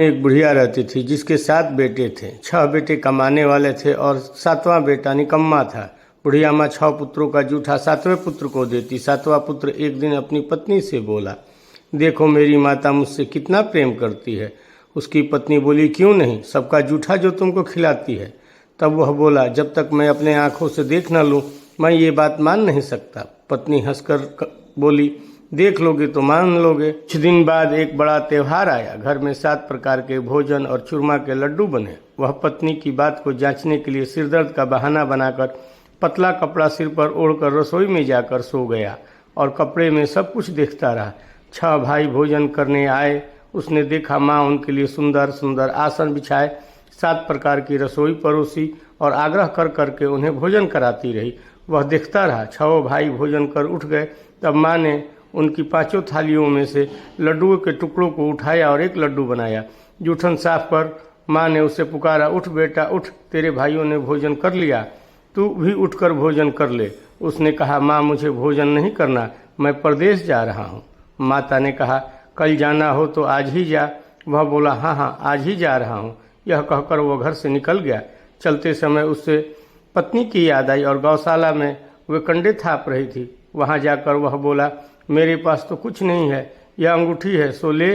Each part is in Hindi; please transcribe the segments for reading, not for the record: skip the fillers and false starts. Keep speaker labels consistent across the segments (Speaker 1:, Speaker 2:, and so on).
Speaker 1: एक बुढ़िया रहती थी जिसके 7 बेटे थे। 6 बेटे कमाने वाले थे और 7वां बेटा निकम्मा था। बुढ़िया माँ 6 पुत्रों का जूठा 7वें पुत्र को देती। 7वां पुत्र एक दिन अपनी पत्नी से बोला, देखो मेरी माता मुझसे कितना प्रेम करती है। उसकी पत्नी बोली, क्यों नहीं, सबका जूठा जो तुमको खिलाती है। तब वह बोला, जब तक मैं अपने आँखों से देख न लूँ मैं ये बात मान नहीं सकता। पत्नी हंसकर बोली, देख लोगे तो मान लोगे। कुछ दिन बाद एक बड़ा त्यौहार आया। घर में 7 प्रकार के भोजन और चूरमा के लड्डू बने। वह पत्नी की बात को जांचने के लिए सिरदर्द का बहाना बनाकर पतला कपड़ा सिर पर ओढ़कर रसोई में जाकर सो गया और कपड़े में सब कुछ देखता रहा। 6 भाई भोजन करने आए। उसने देखा माँ उनके लिए सुंदर सुंदर आसन बिछाए, 7 प्रकार की रसोई परोसी और आग्रह कर करके उन्हें भोजन कराती रही। वह देखता रहा। 6 भाई भोजन कर उठ गए। तब माँ ने उनकी 5 थालियों में से लड्डुओं के टुकड़ों को उठाया और एक लड्डू बनाया। जूठन साफ कर माँ ने उसे पुकारा, उठ बेटा उठ, तेरे भाइयों ने भोजन कर लिया, तू भी उठकर भोजन कर ले। उसने कहा, माँ मुझे भोजन नहीं करना, मैं परदेश जा रहा हूँ। माता ने कहा, कल जाना हो तो आज ही जा। वह बोला, हाँ हाँ आज ही जा रहा हूँ। यह कहकर वह घर से निकल गया। चलते समय उससे पत्नी की याद आई और गौशाला में वे कंडे थाप रही थी। वहाँ जाकर वह बोला, मेरे पास तो कुछ नहीं है, यह अंगूठी है सो ले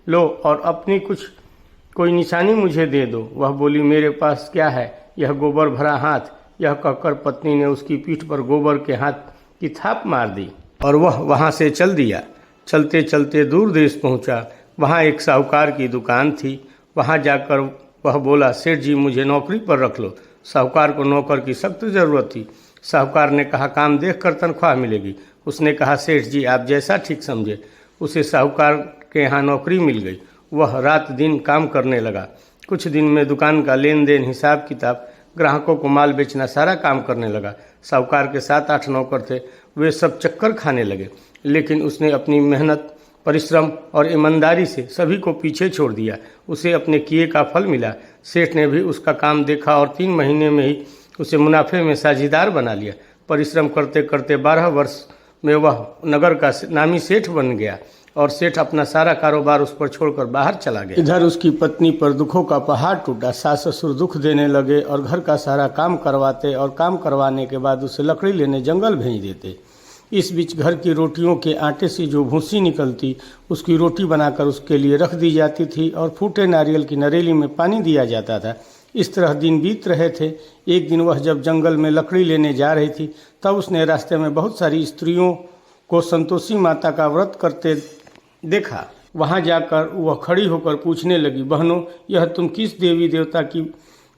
Speaker 1: लो और अपनी कोई निशानी मुझे दे दो। वह बोली, मेरे पास क्या है, यह गोबर भरा हाथ। यह कहकर पत्नी ने उसकी पीठ पर गोबर के हाथ की थाप मार दी और वह वहाँ से चल दिया। चलते चलते दूर देश पहुँचा। वहाँ एक साहूकार की दुकान थी। वहाँ जाकर वह बोला, सेठ जी मुझे नौकरी पर रख लो। साहूकार को नौकर की सख्त ज़रूरत थी। साहूकार ने कहा, काम देख कर तनख्वाह मिलेगी। उसने कहा, सेठ जी आप जैसा ठीक समझे। उसे साहूकार के यहाँ नौकरी मिल गई। वह रात दिन काम करने लगा। कुछ दिन में दुकान का लेन देन, हिसाब किताब, ग्राहकों को माल बेचना सारा काम करने लगा। साहूकार के 7-8 नौकर थे, वे सब चक्कर खाने लगे, लेकिन उसने अपनी मेहनत, परिश्रम और ईमानदारी से सभी को पीछे छोड़ दिया। उसे अपने किए का फल मिला। सेठ ने भी उसका काम देखा और 3 महीने में ही उसे मुनाफे में साझीदार बना लिया। परिश्रम करते करते 12 वर्ष में वह नगर का नामी सेठ बन गया और सेठ अपना सारा कारोबार उस पर छोड़कर बाहर चला गया। इधर उसकी पत्नी पर दुखों का पहाड़ टूटा। सास ससुर दुख देने लगे और घर का सारा काम करवाते और काम करवाने के बाद उसे लकड़ी लेने जंगल भेज देते। इस बीच घर की रोटियों के आटे से जो भूसी निकलती उसकी रोटी बनाकर उसके लिए रख दी जाती थी और फूटे नारियल की नरेली में पानी दिया जाता था। इस तरह दिन बीत रहे थे। एक दिन वह जब जंगल में लकड़ी लेने जा रही थी तब उसने रास्ते में बहुत सारी स्त्रियों को संतोषी माता का व्रत करते देखा। वहां जाकर वह खड़ी होकर पूछने लगी, बहनों यह तुम किस देवी देवता की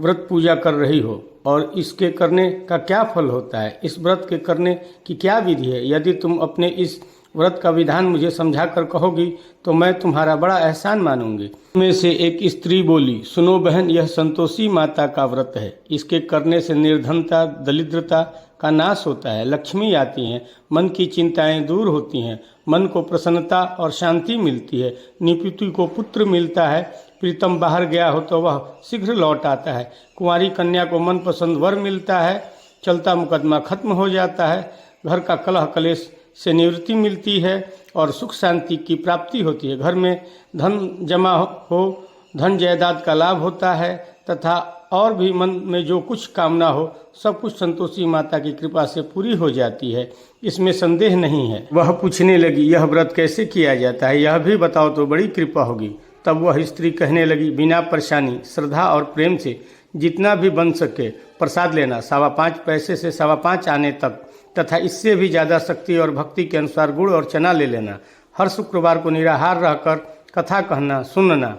Speaker 1: व्रत पूजा कर रही हो और इसके करने का क्या फल होता है? इस व्रत के करने की क्या विधि है? यदि तुम अपने इस व्रत का विधान मुझे समझाकर कहोगी तो मैं तुम्हारा बड़ा एहसान मानूंगी। में से एक स्त्री बोली, सुनो बहन, यह संतोषी माता का व्रत है। इसके करने से निर्धनता, दरिद्रता का नाश होता है, लक्ष्मी आती हैं, मन की चिंताएं दूर होती हैं, मन को प्रसन्नता और शांति मिलती है, निपुति को पुत्र मिलता है, प्रीतम बाहर गया हो तो वह शीघ्र लौट आता है, कुंवारी कन्या को मनपसंद वर मिलता है, चलता मुकदमा खत्म हो जाता है, घर का कलह कलेश से निवृत्ति मिलती है और सुख शांति की प्राप्ति होती है, घर में धन जमा हो, धन जायदाद का लाभ होता है तथा और भी मन में जो कुछ कामना हो सब कुछ संतोषी माता की कृपा से पूरी हो जाती है, इसमें संदेह नहीं है। वह पूछने लगी, यह व्रत कैसे किया जाता है, यह भी बताओ तो बड़ी कृपा होगी। तब वह स्त्री कहने लगी, बिना परेशानी, श्रद्धा और प्रेम से जितना भी बन सके प्रसाद लेना, 5.25 पैसे से 5.25 आने तक तथा इससे भी ज़्यादा शक्ति और भक्ति के अनुसार गुड़ और चना ले लेना। हर शुक्रवार को निराहार रहकर कथा कहना, सुनना,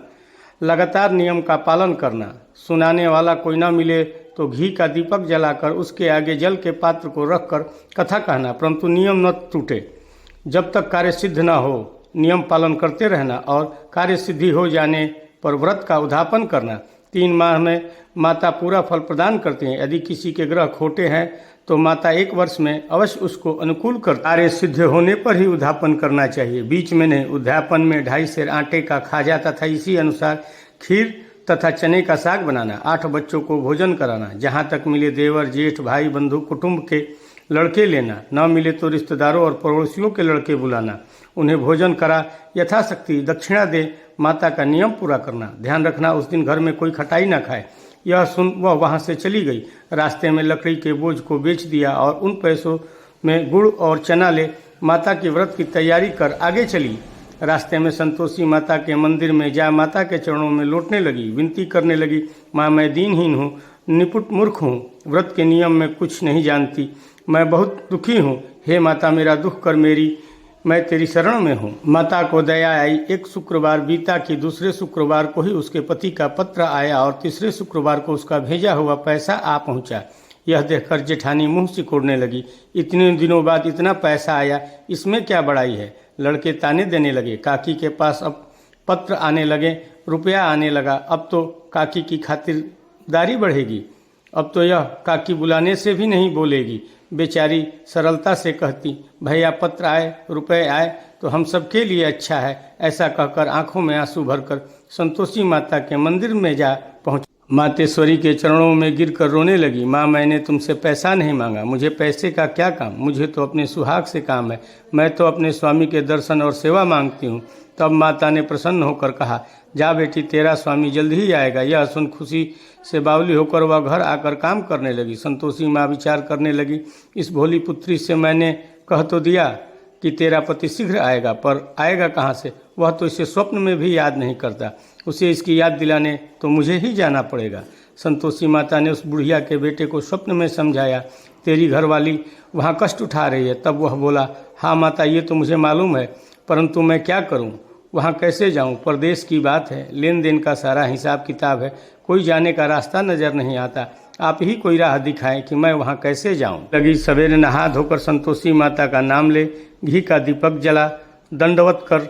Speaker 1: लगातार नियम का पालन करना। सुनाने वाला कोई ना मिले तो घी का दीपक जलाकर उसके आगे जल के पात्र को रखकर कथा कहना, परंतु नियम न टूटे। जब तक कार्य सिद्ध न हो नियम पालन करते रहना और कार्य सिद्धि हो जाने पर व्रत का उद्यापन करना। 3 माह में माता पूरा फल प्रदान करती हैं। यदि किसी के ग्रह खोटे हैं तो माता 1 वर्ष में अवश्य उसको अनुकूल कर कार्य सिद्ध होने पर ही उद्यापन करना चाहिए, बीच में नहीं। उद्यापन में 2.5 सेर आटे का खाजा तथा इसी अनुसार खीर तथा चने का साग बनाना, 8 बच्चों को भोजन कराना, जहाँ तक मिले देवर जेठ भाई बंधु कुटुंब के लड़के लेना, न मिले तो रिश्तेदारों और पड़ोसियों के लड़के बुलाना, उन्हें भोजन करा यथाशक्ति दक्षिणा दे, माता का नियम पूरा करना, ध्यान रखना उस दिन घर में कोई खटाई न खाए। यह सुन वह वहाँ से चली गई। रास्ते में लकड़ी के बोझ को बेच दिया और उन पैसों में गुड़ और चना ले माता के व्रत की तैयारी कर आगे चली। रास्ते में संतोषी माता के मंदिर में जा माता के चरणों में लौटने लगी, विनती करने लगी, माँ मैं दीनहीन हूँ, निपुट मूर्ख हूँ, व्रत के नियम में कुछ नहीं जानती, मैं बहुत दुखी हूँ, हे माता मेरा दुख कर मेरी, मैं तेरी शरण में हूँ। माता को दया आई। एक शुक्रवार बीता कि दूसरे शुक्रवार को ही उसके पति का पत्र आया और तीसरे शुक्रवार को उसका भेजा हुआ पैसा आ पहुँचा। यह देखकर जेठानी मुंह सिकोड़ने लगी, इतने दिनों बाद इतना पैसा आया, इसमें क्या बड़ाई है। लड़के ताने देने लगे। काकी के पास अब पत्र आने लगे, रुपया आने लगा। अब तो काकी की खातिरदारी बढ़ेगी। अब तो यह काकी बुलाने से भी नहीं बोलेगी। बेचारी सरलता से कहती, भैया पत्र आए, रुपए आए तो हम सबके लिए अच्छा है। ऐसा कहकर आंखों में आंसू भरकर संतोषी माता के मंदिर में जा पहुंची। मातेश्वरी के चरणों में गिरकर रोने लगी। माँ मैंने तुमसे पैसा नहीं मांगा, मुझे पैसे का क्या काम, मुझे तो अपने सुहाग से काम है, मैं तो अपने स्वामी के दर्शन और सेवा मांगती हूँ। तब माता ने प्रसन्न होकर कहा, जा बेटी तेरा स्वामी जल्द ही आएगा। यह सुन खुशी से बावली होकर वह घर आकर काम करने लगी। संतोषी माँ विचार करने लगी, इस भोली पुत्री से मैंने कह तो दिया कि तेरा पति शीघ्र आएगा, पर आएगा कहाँ से, वह तो इसे स्वप्न में भी याद नहीं करता, उसे इसकी याद दिलाने तो मुझे ही जाना पड़ेगा। संतोषी माता ने उस बुढ़िया के बेटे को स्वप्न में समझाया, तेरी घरवाली वहाँ कष्ट उठा रही है। तब वह बोला, हाँ माता ये तो मुझे मालूम है, परंतु मैं क्या करूँ, वहाँ कैसे जाऊँ, परदेश की बात है, लेन देन का सारा हिसाब किताब है, कोई जाने का रास्ता नज़र नहीं आता, आप ही कोई राह दिखाएं कि मैं वहाँ कैसे जाऊँ। लगी सवेरे नहा धोकर संतोषी माता का नाम ले, घी का दीपक जला, दंडवत कर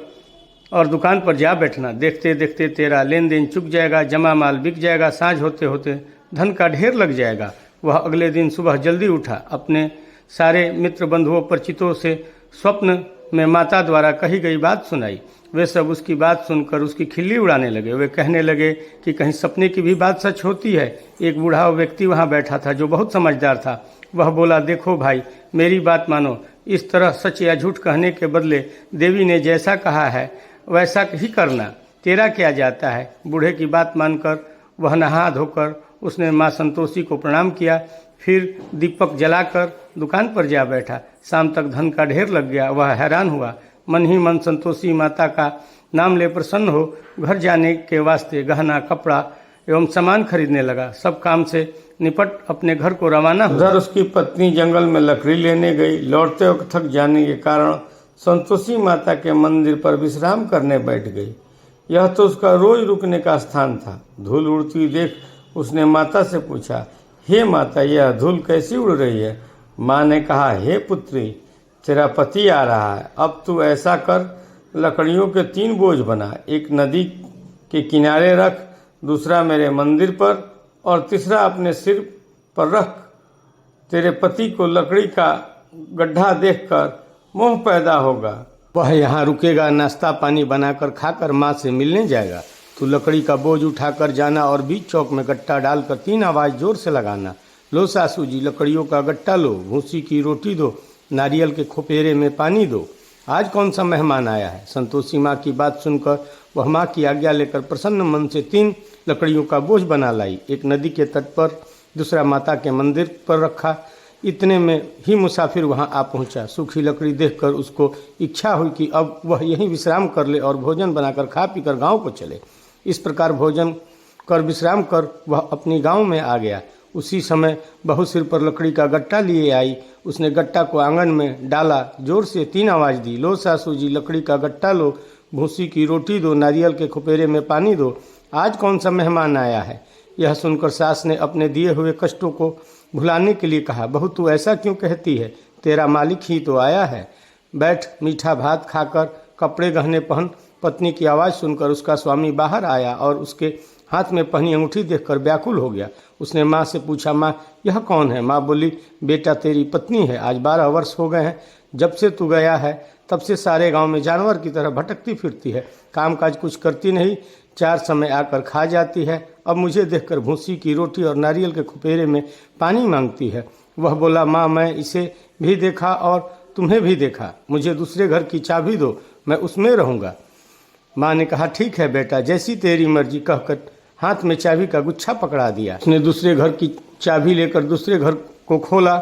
Speaker 1: और दुकान पर जा बैठना। देखते देखते तेरा लेन देन चुक जाएगा, जमा माल बिक जाएगा, साँझ होते होते धन का ढेर लग जाएगा। वह अगले दिन सुबह जल्दी उठा, अपने सारे मित्र बंधुओं परिचितों से स्वप्न में माता द्वारा कही गई बात सुनाई। वे सब उसकी बात सुनकर उसकी खिल्ली उड़ाने लगे। वे कहने लगे कि कहीं सपने की भी बात सच होती है। एक बूढ़ा व्यक्ति वहाँ बैठा था जो बहुत समझदार था। वह बोला, देखो भाई मेरी बात मानो, इस तरह सच या झूठ कहने के बदले देवी ने जैसा कहा है वैसा ही करना, तेरा क्या जाता है। बूढ़े की बात मानकर वह नहा धोकर उसने माँ संतोषी को प्रणाम किया, फिर दीपक जलाकर दुकान पर जा बैठा। शाम तक धन का ढेर लग गया। वह हैरान हुआ, मन ही मन संतोषी माता का नाम ले प्रसन्न हो घर जाने के वास्ते गहना कपड़ा एवं सामान खरीदने लगा। सब काम से निपट अपने घर को रवाना हुआ। उधर उसकी पत्नी जंगल में लकड़ी लेने गई। लौटते वक्त थक जाने के कारण संतोषी माता के मंदिर पर विश्राम करने बैठ गई। यह तो उसका रोज रुकने का स्थान था। धूल उड़ती हुई देख उसने माता से पूछा, हे माता यह धूल कैसी उड़ रही है। माँ ने कहा, हे पुत्री तेरा पति आ रहा है, अब तू ऐसा कर लकड़ियों के 3 बोझ बना, एक नदी के किनारे रख, दूसरा मेरे मंदिर पर और तीसरा अपने सिर पर रख। तेरे पति को लकड़ी का गड्ढा देखकर मोह पैदा होगा, वह यहाँ रुकेगा, नाश्ता पानी बनाकर खाकर माँ से मिलने जाएगा। तू लकड़ी का बोझ उठाकर जाना और बीच चौक में गट्टा डालकर 3 आवाज़ जोर से लगाना, लो सासू जी लकड़ियों का गट्टा लो, भूसी की रोटी दो, नारियल के खोपेरे में पानी दो, आज कौन सा मेहमान आया है। संतोषी माँ की बात सुनकर वह माँ की आज्ञा लेकर प्रसन्न मन से 3 लकड़ियों का बोझ बना लाई। एक नदी के तट पर, दूसरा माता के मंदिर पर रखा। इतने में ही मुसाफिर वहां आ पहुंचा। सूखी लकड़ी देखकर उसको इच्छा हुई कि अब वह यहीं विश्राम कर ले और भोजन बनाकर खा पीकर गांव को चले। इस प्रकार भोजन कर विश्राम कर वह अपनी गांव में आ गया। उसी समय बहू सिर पर लकड़ी का गट्टा लिए आई। उसने गट्टा को आंगन में डाला, जोर से 3 आवाज़ दी, लो सासू जी लकड़ी का गट्टा लो, भूसी की रोटी दो, नारियल के खुपेरे में पानी दो, आज कौन सा मेहमान आया है। यह सुनकर सास ने अपने दिए हुए कष्टों को भुलाने के लिए कहा, बहू तू ऐसा क्यों कहती है, तेरा मालिक ही तो आया है, बैठ मीठा भात खाकर कपड़े गहने पहन। पत्नी की आवाज़ सुनकर उसका स्वामी बाहर आया और उसके हाथ में पहनी अंगूठी देखकर व्याकुल हो गया। उसने माँ से पूछा, माँ यह कौन है। माँ बोली, बेटा तेरी पत्नी है, आज 12 वर्ष हो गए हैं, जब से तू गया है तब से सारे गांव में जानवर की तरह भटकती फिरती है, काम काज कुछ करती नहीं, 4 समय आकर खा जाती है, अब मुझे देखकर भूसी की रोटी और नारियल के खुपेरे में पानी मांगती है। वह बोला, माँ मैं इसे भी देखा और तुम्हें भी देखा, मुझे दूसरे घर की चाबी दो, मैं उसमें रहूँगा। माँ ने कहा, ठीक है बेटा, जैसी तेरी मर्जी, कहकर हाथ में चाबी का गुच्छा पकड़ा दिया। उसने दूसरे घर की चाबी लेकर दूसरे घर को खोला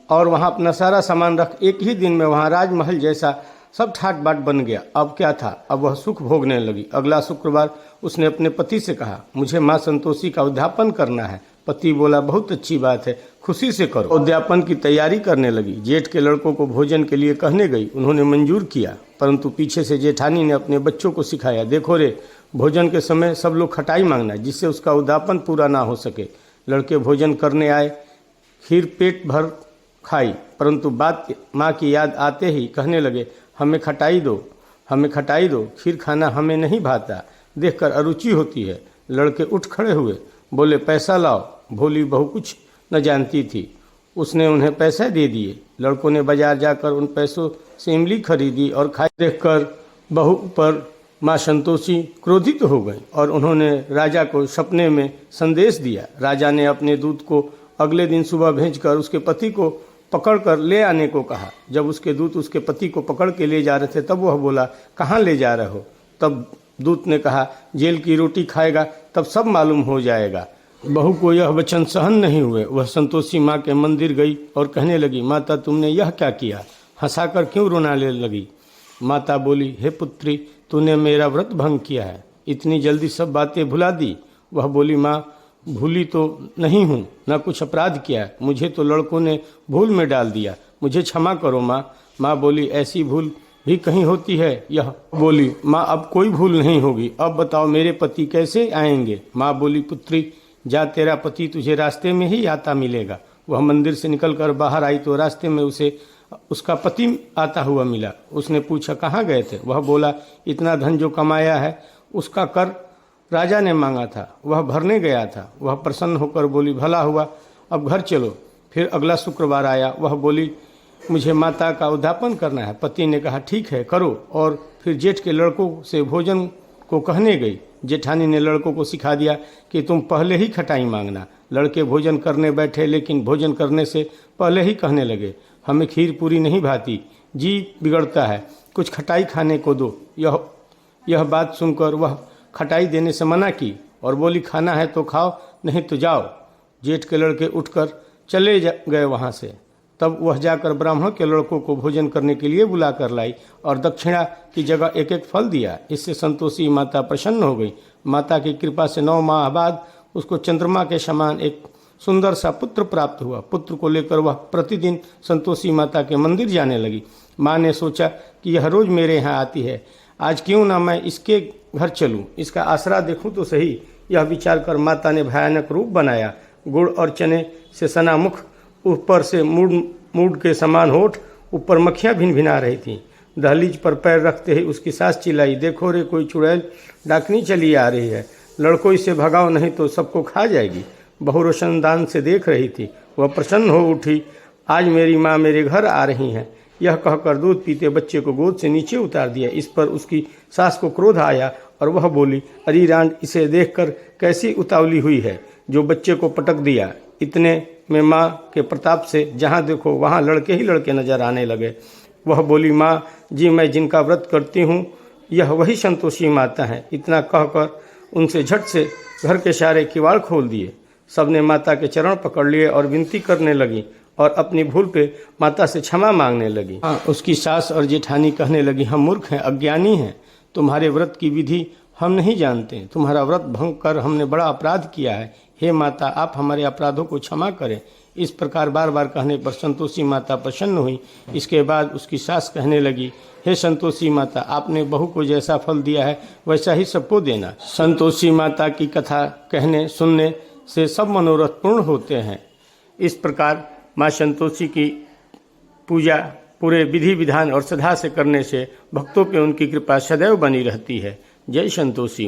Speaker 1: और वहाँ अपना सारा सामान रख एक ही दिन में वहाँ राजमहल जैसा सब ठाट बाट बन गया। अब क्या था, अब वह सुख भोगने लगी। अगला शुक्रवार उसने अपने पति से कहा, मुझे माँ संतोषी का उद्यापन करना है। पति बोला, बहुत अच्छी बात है, खुशी से करो। उद्यापन की तैयारी करने लगी। जेठ के लड़कों को भोजन के लिए कहने गई, उन्होंने मंजूर किया, परंतु पीछे से जेठानी ने अपने बच्चों को सिखाया, देखो रे, भोजन के समय सब लोग खटाई मांगना, जिससे उसका उद्यापन पूरा ना हो सके। लड़के भोजन करने आए, खीर पेट भर खाई, परंतु बात माँ की याद आते ही कहने लगे, हमें खटाई दो, हमें खटाई दो, खीर खाना हमें नहीं भाता, देखकर अरुचि होती है। लड़के उठ खड़े हुए, बोले, पैसा लाओ। भोली बहू कुछ न जानती थी, उसने उन्हें पैसे दे दिए। लड़कों ने बाजार जाकर उन पैसों से इमली खरीदी और खाई। देखकर बहू पर माँ संतोषी क्रोधित हो गई और उन्होंने राजा को सपने में संदेश दिया। राजा ने अपने दूत को अगले दिन सुबह भेजकर उसके पति को पकड़कर ले आने को कहा। जब उसके दूत उसके पति को पकड़ के ले जा रहे थे तब वह बोला, कहाँ ले जा रहे हो? तब दूत ने कहा, जेल की रोटी खाएगा तब सब मालूम हो जाएगा। बहू को यह वचन सहन नहीं हुए। वह संतोषी माँ के मंदिर गई और कहने लगी, माता तुमने यह क्या किया? हंसाकर क्यों रोने लगी? माता बोली, हे पुत्री, तूने मेरा व्रत भंग किया है, इतनी जल्दी सब बातें भुला दी। वह बोली, माँ भूली तो नहीं हूँ, न कुछ अपराध किया है, मुझे तो लड़कों ने भूल में डाल दिया, मुझे क्षमा करो माँ। माँ बोली, ऐसी भूल भी कहीं होती है? यह बोली, माँ अब कोई भूल नहीं होगी, अब बताओ मेरे पति कैसे आएंगे? माँ बोली, पुत्री जा, तेरा पति तुझे रास्ते में ही आता मिलेगा। वह मंदिर से निकलकर बाहर आई तो रास्ते में उसे उसका पति आता हुआ मिला। उसने पूछा, कहाँ गए थे? वह बोला, इतना धन जो कमाया है उसका कर राजा ने मांगा था, वह भरने गया था। वह प्रसन्न होकर बोली, भला हुआ, अब घर चलो। फिर अगला शुक्रवार आया। वह बोली, मुझे माता का उद्यापन करना है। पति ने कहा, ठीक है करो। और फिर जेठ के लड़कों से भोजन को कहने गई। जेठानी ने लड़कों को सिखा दिया कि तुम पहले ही खटाई मांगना। लड़के भोजन करने बैठे, लेकिन भोजन करने से पहले ही कहने लगे, हमें खीर पूरी नहीं भाती, जी बिगड़ता है, कुछ खटाई खाने को दो। यह बात सुनकर वह खटाई देने से मना की और बोली, खाना है तो खाओ, नहीं तो जाओ। जेठ के लड़के उठकर चले गए वहाँ से। तब वह जाकर ब्राह्मण के लड़कों को भोजन करने के लिए बुला कर लाई और दक्षिणा की जगह एक एक फल दिया। इससे संतोषी माता प्रसन्न हो गई। माता की कृपा से 9 माह बाद उसको चंद्रमा के समान एक सुंदर सा पुत्र प्राप्त हुआ। पुत्र को लेकर वह प्रतिदिन संतोषी माता के मंदिर जाने लगी। माँ ने सोचा कि यह रोज मेरे यहाँ आती है, आज क्यों ना मैं इसके घर चलूं, इसका आसरा देखूं तो सही। यह विचार कर माता ने भयानक रूप बनाया। गुड़ और चने से सना मुख, ऊपर से मूड के समान होठ, ऊपर मक्खियाँ भिनभिना रही थीं। दहलीज पर पैर रखते ही उसकी सास चिल्लाई, देखो रे, कोई चुड़ैल डाकनी चली आ रही है, लड़कों इसे भगाओ नहीं तो सबको खा जाएगी। बहू रोशनदान से देख रही थी। वह प्रसन्न हो उठी, आज मेरी माँ मेरे घर आ रही हैं। यह कहकर दूध पीते बच्चे को गोद से नीचे उतार दिया। इस पर उसकी सास को क्रोध आया और वह बोली, अरे रांड, इसे देखकर कैसी उतावली हुई है, जो बच्चे को पटक दिया। इतने में माँ के प्रताप से जहाँ देखो वहाँ लड़के ही लड़के नजर आने लगे। वह बोली, माँ जी, मैं जिनका व्रत करती हूँ यह वही संतोषी माता है। इतना कहकर उनसे झट से घर के सारे किवाड़ खोल दिए। सबने माता के चरण पकड़ लिए और विनती करने लगी और अपनी भूल पे माता से क्षमा मांगने लगी। उसकी सास और जेठानी कहने लगी, हम मूर्ख हैं, अज्ञानी हैं, तुम्हारे व्रत की विधि हम नहीं जानते, तुम्हारा व्रत भंग कर हमने बड़ा अपराध किया है। हे माता, आप हमारे अपराधों को क्षमा करें। इस प्रकार बार बार कहने पर संतोषी माता प्रसन्न हुई। इसके बाद उसकी सास कहने लगी, हे संतोषी माता, आपने बहू को जैसा फल दिया है वैसा ही सबको देना। संतोषी माता की कथा कहने सुनने से सब मनोरथ पूर्ण होते हैं। इस प्रकार माँ संतोषी की पूजा पूरे विधि विधान और श्रद्धा से करने से भक्तों पे उनकी कृपा सदैव बनी रहती है। जय संतोषी।